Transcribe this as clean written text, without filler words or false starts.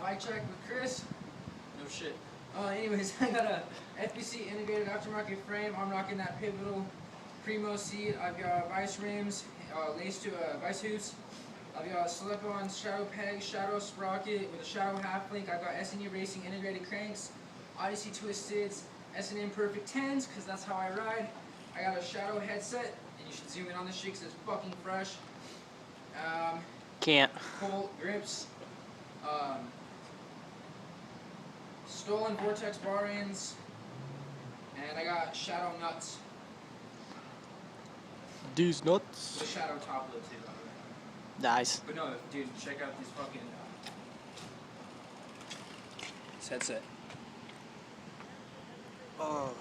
Bike check with Chris. No shit. Anyways, I got a FBC integrated aftermarket frame. I'm rocking that Pivotal Primo seat. I've got vice rims, laced to vice hoops. I've got a slip-on shadow peg, shadow sprocket with a shadow half link. I've got S&E Racing integrated cranks, Odyssey twisteds, S&M Perfect 10s, because that's how I ride. I got a shadow headset, and you should zoom in on this shit because it's fucking fresh. Can't. Colt grips. Stolen Vortex bar ends. And I got shadow nuts. These nuts. With a shadow top lip too. Nice. But no, dude, check out this fucking this headset. Oh.